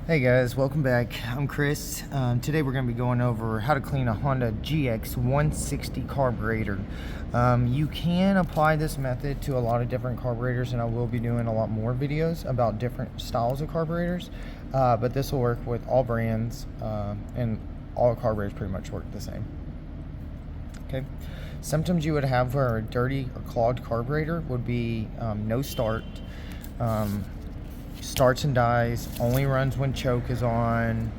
Hey guys, welcome back. I'm Chris. Today we're going to be going over how to clean a Honda GX160 carburetor. You can apply this method to a lot of different carburetors, and I will be doing a lot more videos about different styles of carburetors, but this will work with all brands, and all carburetors pretty much work the same. Okay. Symptoms you would have for a dirty or clogged carburetor would be no start, starts and dies, only runs when choke is on,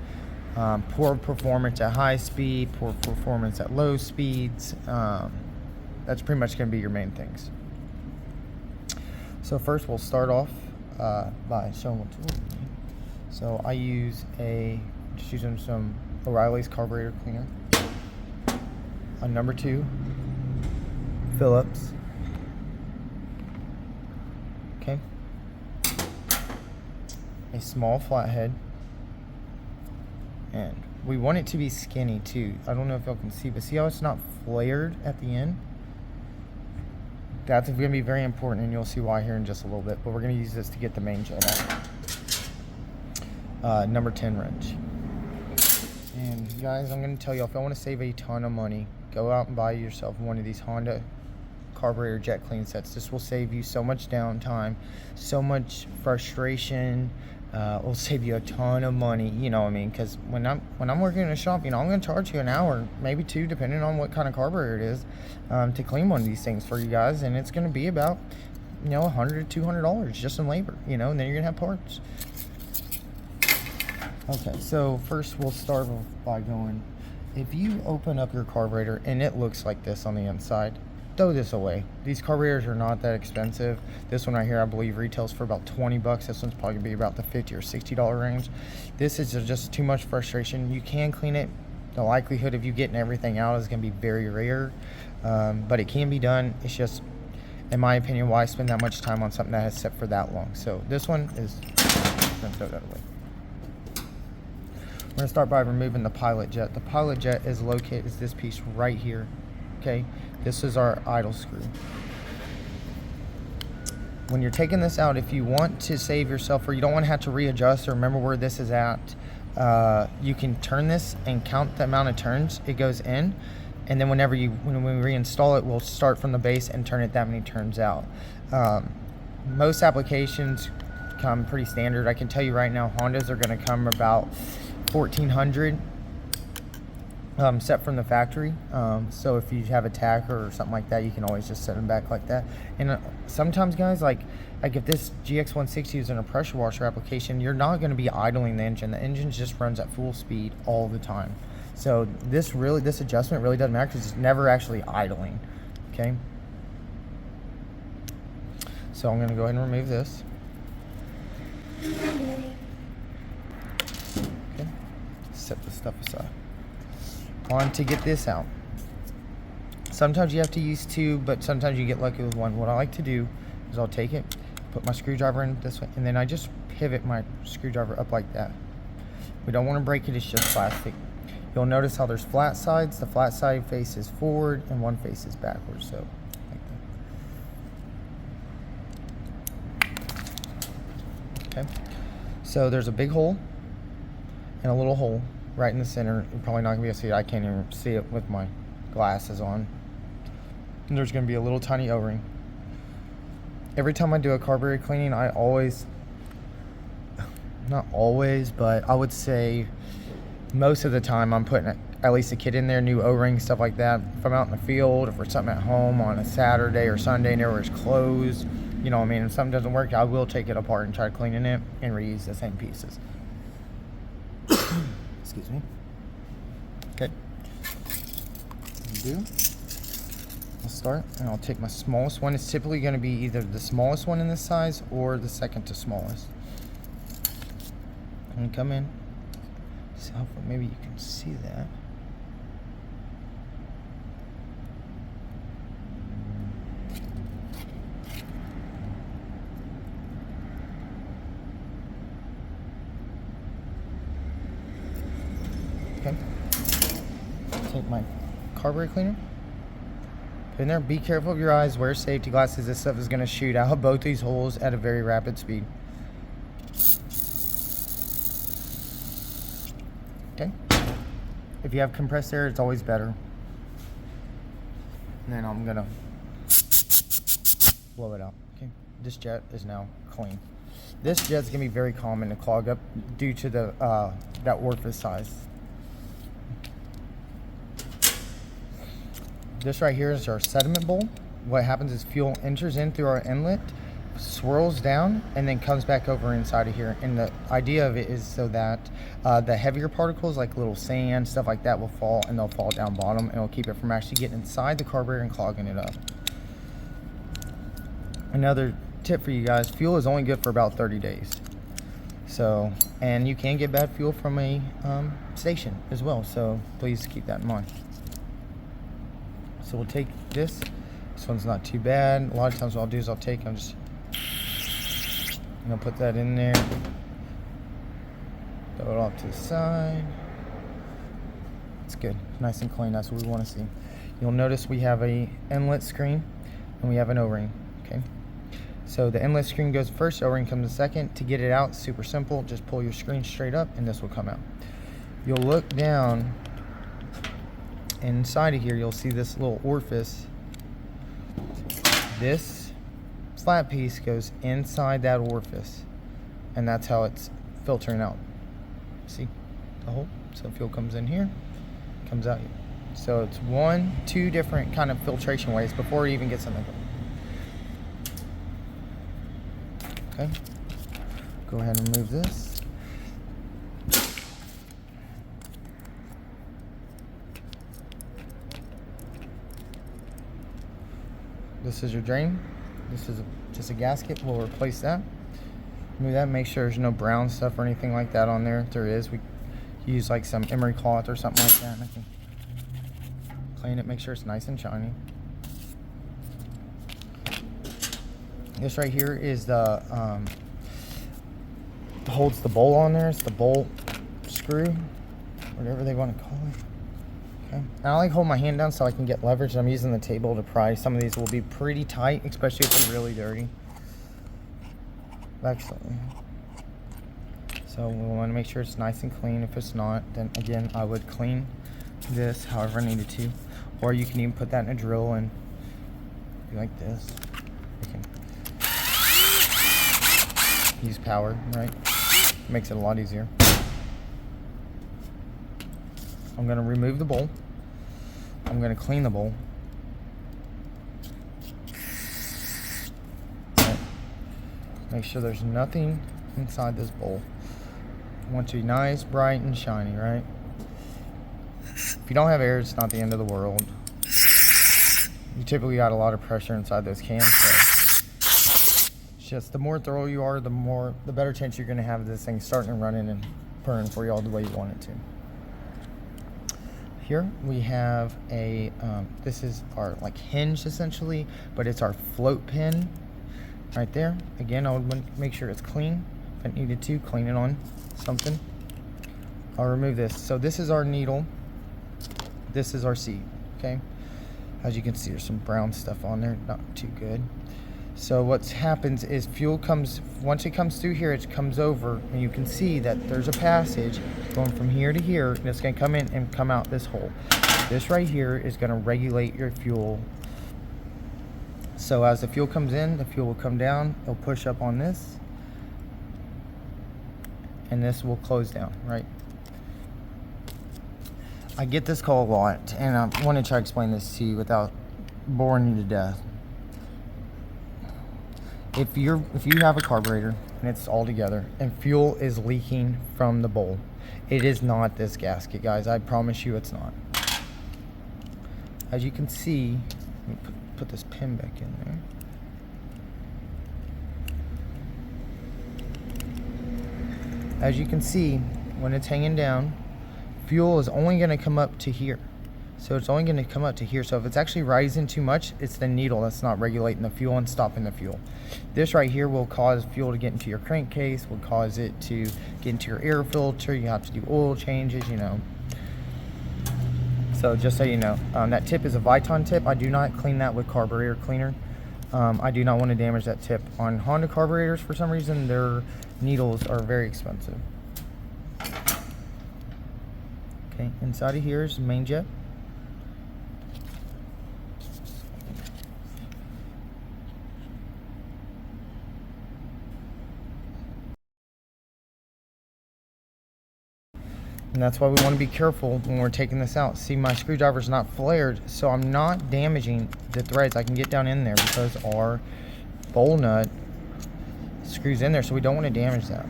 poor performance at high speed, poor performance at low speeds. That's pretty much going to be your main things. So first we'll start off by showing what tool. So I use just using some O'Reilly's carburetor cleaner, a number 2 Phillips. Okay. A small flathead, and we want it to be skinny too. I don't know if y'all can see, but see how it's not flared at the end? That's going to be very important, and you'll see why here in just a little bit, but we're going to use this to get the main jet out. Number 10 wrench. And guys, I'm going to tell you, if I want to save a ton of money, go out and buy yourself one of these Honda carburetor jet clean sets. This will save you so much downtime, so much frustration. Will save you a ton of money, you know what I mean? Because when I'm working in a shop, you know, I'm going to charge you an hour, maybe 2, depending on what kind of carburetor it is, to clean one of these things for you guys, and it's going to be about, you know, $100 to $200 just in labor, you know, and then you're going to have parts. Okay, so first we'll start by going, if you open up your carburetor and it looks like this on the inside, throw this away. These carburetors are not that expensive. This one right here, I believe, retails for about 20 bucks. This one's probably gonna be about the $50 or $60 range. This is just too much frustration. You can clean it. The likelihood of you getting everything out is gonna be very rare, but it can be done. It's just, in my opinion, why spend that much time on something that has set for that long? So this one is, I'm gonna throw that away. We're gonna start by removing the pilot jet. The pilot jet is located, is this piece right here. Okay, this is our idle screw. When you're taking this out, if you want to save yourself, or you don't want to have to readjust or remember where this is at, you can turn this and count the amount of turns it goes in, and then when we reinstall it, we'll start from the base and turn it that many turns out. Most applications come pretty standard. I can tell you right now, Hondas are going to come about 1400 set from the factory. So if you have a tacker or something like that, you can always just set them back like that. And sometimes, guys, like if this GX160 is in a pressure washer application, you're not going to be idling the engine. The engine just runs at full speed all the time. So this adjustment really doesn't matter because it's never actually idling. Okay. So I'm going to go ahead and remove this. Okay. Set this stuff aside. On to get this out. Sometimes you have to use 2, but sometimes you get lucky with 1. What I like to do is I'll take it, put my screwdriver in this way, and then I just pivot my screwdriver up like that. We don't want to break it, it's just plastic. You'll notice how there's flat sides. The flat side faces forward and one faces backwards, so like that. Okay, so there's a big hole and a little hole right in the center. You're probably not gonna be able to see it. I can't even see it with my glasses on. And there's gonna be a little tiny O-ring. Every time I do a carburetor cleaning, I always, not always, but I would say most of the time I'm putting at least a kit in there, new O-ring, stuff like that. If I'm out in the field, if we're something at home on a Saturday or Sunday and everywhere's closed, you know what I mean? If something doesn't work, I will take it apart and try cleaning it and reuse the same pieces. Excuse me. Okay. I'll start, and I'll take my smallest one. It's typically going to be either the smallest one in this size or the second to smallest. I'm going to come in. So hopefully maybe you can see that. Okay. Take my carburetor cleaner, put in there. Be careful of your eyes, wear safety glasses. This stuff is going to shoot out both these holes at a very rapid speed. Okay. If you have compressed air, it's always better. And then I'm gonna blow it out. Okay. This jet is now clean. This jet's gonna be very common to clog up due to the that orifice size. This right here is our sediment bowl. What happens is fuel enters in through our inlet, swirls down, and then comes back over inside of here. And the idea of it is so that the heavier particles, like little sand, stuff like that, will fall, and they'll fall down bottom, and it'll keep it from actually getting inside the carburetor and clogging it up. Another tip for you guys, fuel is only good for about 30 days. So, and you can get bad fuel from a station as well, so please keep that in mind. So we'll take this. This one's not too bad. A lot of times what I'll do is I'll take, I'm just gonna put that in there. Throw it off to the side. It's good, nice and clean. That's what we want to see. You'll notice we have a inlet screen and we have an O-ring. Okay. So the inlet screen goes first, O-ring comes second. To get it out, super simple. Just pull your screen straight up and this will come out. You'll look down inside of here, you'll see this little orifice. This flat piece goes inside that orifice, and that's how it's filtering out. See the hole? So fuel comes in here, comes out here. So it's two different kind of filtration ways before it even gets in the car. Okay, go ahead and remove this. This is your drain. This is just a gasket. We'll replace that. Remove that. Make sure there's no brown stuff or anything like that on there. If there is, we use like some emery cloth or something like that. And I can clean it. Make sure it's nice and shiny. This right here is the holds the bowl on there. It's the bowl screw, whatever they want to call it. And I like hold my hand down so I can get leverage. I'm using the table to pry. Some of these will be pretty tight, especially if they're really dirty. Excellent. So we want to make sure it's nice and clean. If it's not, then again, I would clean this however I needed to. Or you can even put that in a drill and do like this. You can use power, right? Makes it a lot easier. I'm going to remove the bowl. I'm going to clean the bowl. Right. Make sure there's nothing inside this bowl. I want it to be nice, bright, and shiny, right? If you don't have air, it's not the end of the world. You typically got a lot of pressure inside those cans, so it's just the more thorough you are, the better chance you're going to have of this thing starting and running and purring for you all the way you want it to. Here we have a, this is our like hinge essentially, but it's our float pin right there. Again, I would make sure it's clean. If I needed to, clean it on something. I'll remove this. So this is our needle. This is our seat, okay? As you can see, there's some brown stuff on there, not too good. So what happens is fuel comes, once it comes through here, it comes over, and you can see that there's a passage going from here to here, and it's going to come in and come out this hole. This right here is going to regulate your fuel. So as the fuel comes in, the fuel will come down, it'll push up on this, and this will close down, right? I get this call a lot, and I want to try to explain this to you without boring you to death. If you have a carburetor and it's all together and fuel is leaking from the bowl, it is not this gasket, guys. I promise you it's not. As you can see, let me put this pin back in there. As you can see, when it's hanging down, fuel is only going to come up to here. So it's only going to come up to here. So if it's actually rising too much, it's the needle that's not regulating the fuel and stopping the fuel. This right here will cause fuel to get into your crankcase, will cause it to get into your air filter. You have to do oil changes, you know. So just so you know, that tip is a Viton tip. I do not clean that with carburetor cleaner. I do not want to damage that tip. On Honda carburetors, for some reason, their needles are very expensive. Okay, inside of here is the main jet. And that's why we want to be careful when we're taking this out. See, my screwdriver's not flared, so I'm not damaging the threads. I can get down in there because our bowl nut screws in there, so we don't want to damage that.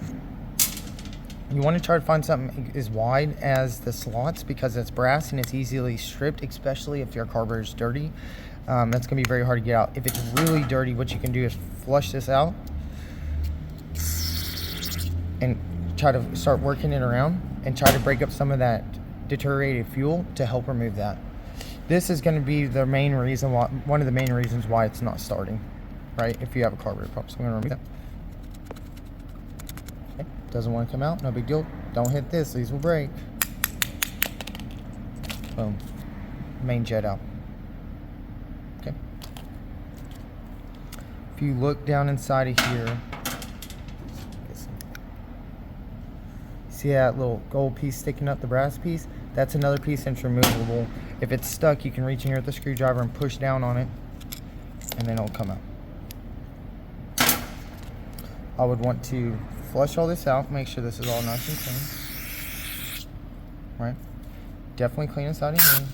You want to try to find something as wide as the slots because it's brass and it's easily stripped, especially if your carburetor is dirty. That's going to be very hard to get out. If it's really dirty, what you can do is flush this out and try to start working it around and try to break up some of that deteriorated fuel to help remove that. This is going to be the main reason why, one of the main reasons why it's not starting, right? If you have a carburetor problem. So I'm going to remove that. Okay. Doesn't want to come out, no big deal. Don't hit this, these will break. Boom. Main jet out. Okay. If you look down inside of here, see that little gold piece sticking up, the brass piece? That's another piece that's removable. If it's stuck, you can reach in here with the screwdriver and push down on it, and then it'll come out. I would want to flush all this out, make sure this is all nice and clean. Right? Definitely clean inside of here.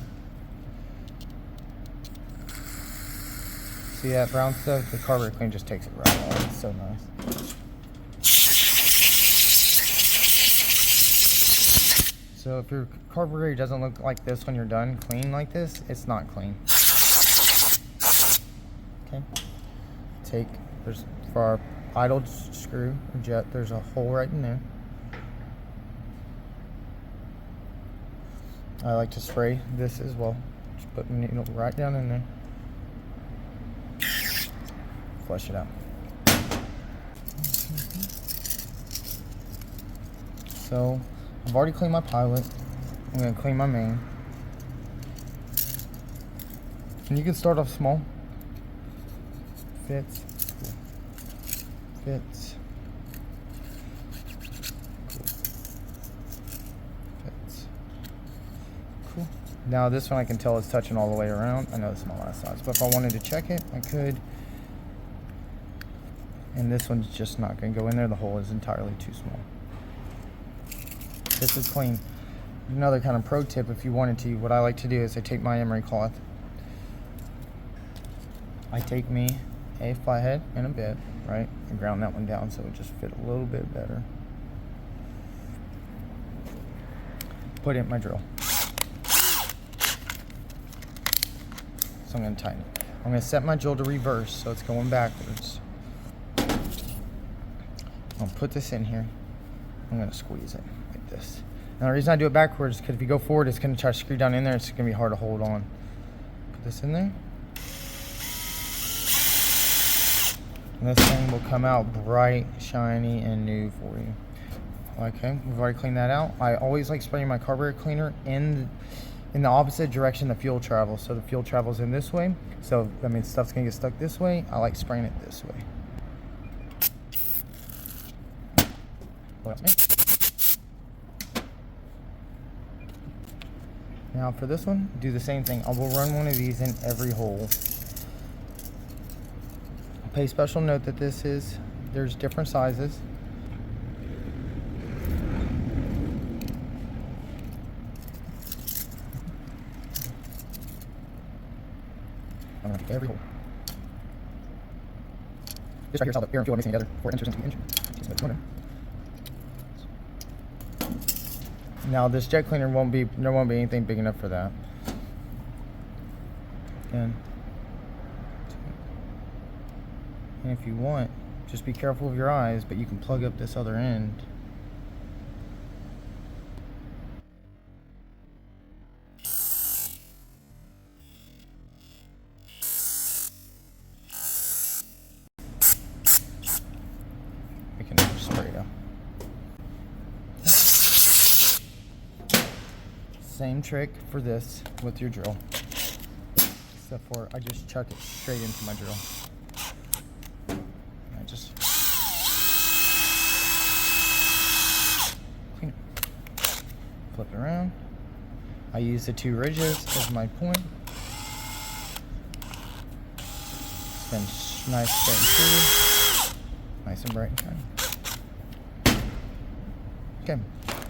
See that brown stuff? The carburetor clean just takes it right off. It's so nice. So if your carburetor doesn't look like this when you're done clean like this, it's not clean. Okay. There's for our idle screw or jet, there's a hole right in there. I like to spray this as well. Just put the needle right down in there. Flush it out. So I've already cleaned my pilot. I'm going to clean my main. And you can start off small. Fits. Cool. Fits. Cool. Fits. Cool. Now this one I can tell is touching all the way around. I know this is my last size, but if I wanted to check it, I could. And this one's just not going to go in there. The hole is entirely too small. This is clean. Another kind of pro tip, if you wanted to, what I like to do is I take my emery cloth. I take me a flathead and a bit, right? And ground that one down so it just fit a little bit better. Put it in my drill. So I'm going to tighten it. I'm going to set my drill to reverse so it's going backwards. I'll put this in here. I'm going to squeeze it like this. Now the reason I do it backwards is because if you go forward, it's going to try to screw down in there. It's going to be hard to hold on. Put this in there. And this thing will come out bright, shiny, and new for you. Okay, we've already cleaned that out. I always like spraying my carburetor cleaner in the opposite direction the fuel travels. So the fuel travels in this way. So that means stuff's going to get stuck this way. I like spraying it this way. Now for this one, do the same thing. I will run one of these in every hole. Pay special note that there's different sizes. I'm gonna every hole. This right here is all the air and fuel mixing together before it enters into the engine. Now this jet cleaner there won't be anything big enough for that. And if you want, just be careful of your eyes, but you can plug up this other end. We can spray it out. Same trick for this with your drill, except for I just chuck it straight into my drill. I just clean it, flip it around, I use the 2 ridges as my point. It's been nice, straight and true. Nice and bright and shiny. Okay,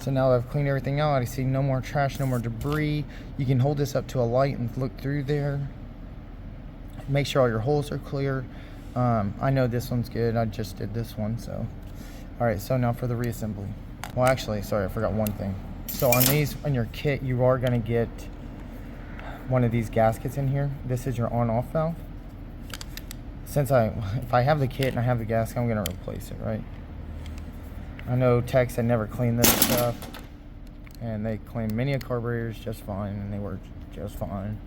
so now that I've cleaned everything out, I see no more trash, no more debris. You can hold this up to a light and look through there. Make sure all your holes are clear. I know this one's good. I just did this one, so. All right, so now for the reassembly. Well, actually, sorry, I forgot one thing. So on these, on your kit, you are gonna get one of these gaskets in here. This is your on-off valve. Since if I have the kit and I have the gasket, I'm gonna replace it, right? I know techs that never clean this stuff, and they clean many of carburetors just fine, and they work just fine.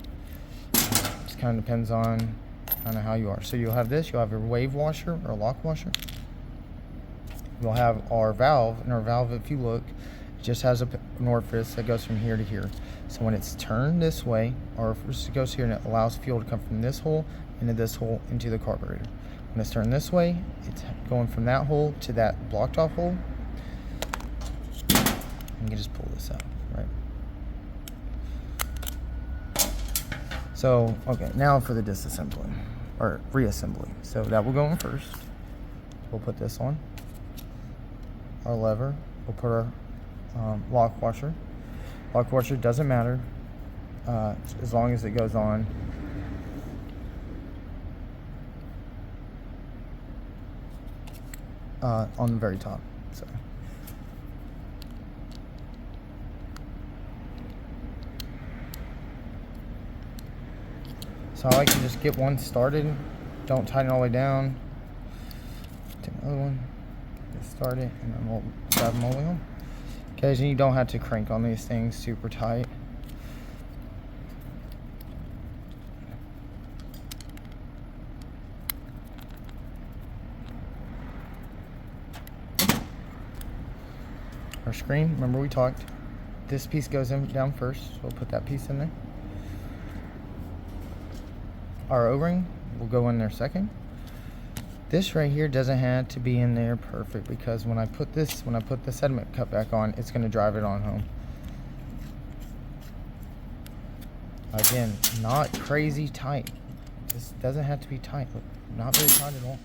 Just kind of depends on kind of how you are. So you'll have this, you'll have your wave washer or lock washer. You'll have our valve, and our valve, if you look, it just has an orifice that goes from here to here. So when it's turned this way, our orifice goes here and it allows fuel to come from this hole into this hole into the carburetor. When it's turned this way, it's going from that hole to that blocked off hole. You can just pull this out, right? So, okay, now for the disassembly, or reassembly. So that will go in first. We'll put this on. Our lever, we'll put our lock washer. Lock washer doesn't matter, as long as it goes on. On the very top, so I like to just get one started. Don't tighten it all the way down. Take another one, get started, and then we'll grab them all the way home. Occasionally you don't have to crank on these things super tight. Our screen, remember we talked, this piece goes down first, so we'll put that piece in there. Our O-ring will go in there second. This right here doesn't have to be in there perfect, because when I put the sediment cup back on, it's going to drive it on home. Again, not crazy tight. This doesn't have to be tight. Look, not very tight at all.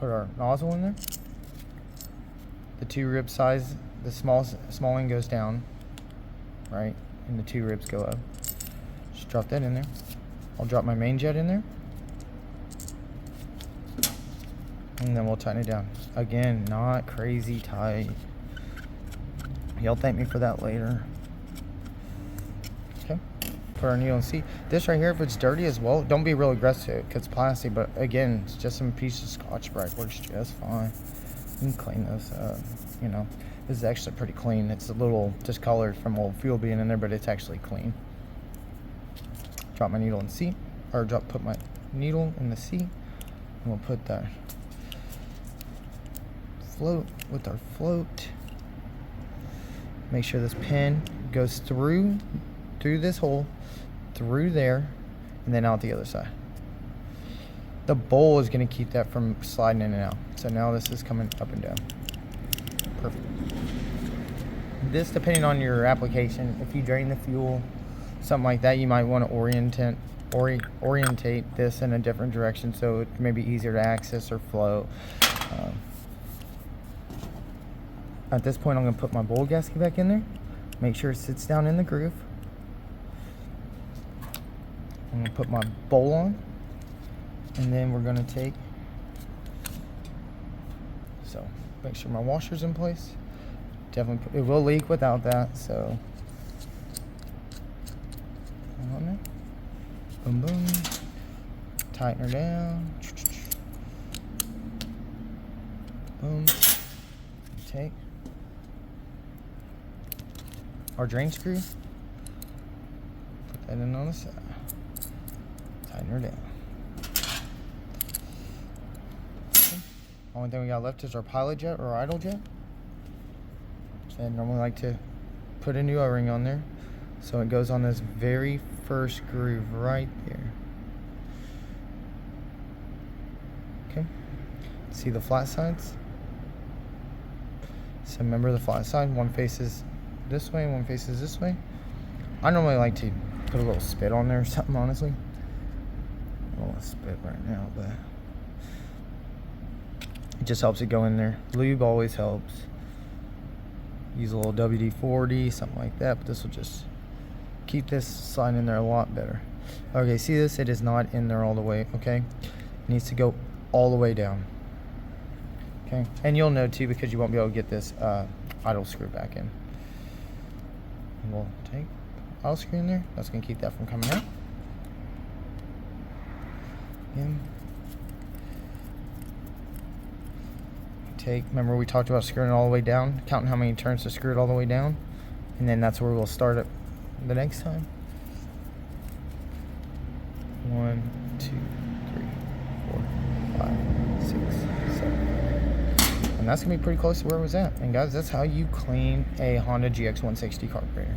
Put our nozzle in there. The 2 rib size, the small end goes down, right? And the 2 ribs go up. Just drop that in there. I'll drop my main jet in there. And then we'll tighten it down. Again, not crazy tight. You'll thank me for that later. Okay. Put our needle and see. This right here, if it's dirty as well, don't be real aggressive because it's plastic. But again, it's just some piece of Scotch-Brite. Works just fine. You can clean this up. You know, this is actually pretty clean. It's a little discolored from old fuel being in there, but it's actually clean. Drop my needle in C, or put my needle in the C, and we'll put that float with our float. Make sure this pin goes through this hole, through there, and then out the other side. The bowl is going to keep that from sliding in and out. So now this is coming up and down. Perfect. This, depending on your application, if you drain the fuel, something like that, you might want to orientate this in a different direction so it may be easier to access or flow. At this point, I'm going to put my bowl gasket back in there. Make sure it sits down in the groove. I'm going to put my bowl on. And then we're going to take, so make sure my washer's in place. Definitely, it will leak without that, so. On there. Boom, boom. Tighten her down. Boom. Take our drain screw. Put that in on the side. Tighten her down. Only thing we got left is our pilot jet or idle jet. So I normally like to put a new O-ring on there. So it goes on this very first groove right there. Okay. See the flat sides? So remember the flat side, one faces this way and one faces this way. I normally like to put a little spit on there or something, honestly. I don't want to spit right now, but it just helps it go in there. Lube always helps. Use a little WD-40, something like that, but this will just keep this slide in there a lot better. Okay, see this? It is not in there all the way, okay? It needs to go all the way down. Okay, and you'll know too because you won't be able to get this idle screw back in. And we'll take idle screw in there. That's going to keep that from coming out. Again. Remember we talked about screwing it all the way down, counting how many turns to screw it all the way down, and then that's where we'll start it the next time. 1, 2, 3, 4, 5, 6, 7. And that's gonna be pretty close to where it was at. And guys, that's how you clean a Honda GX160 carburetor.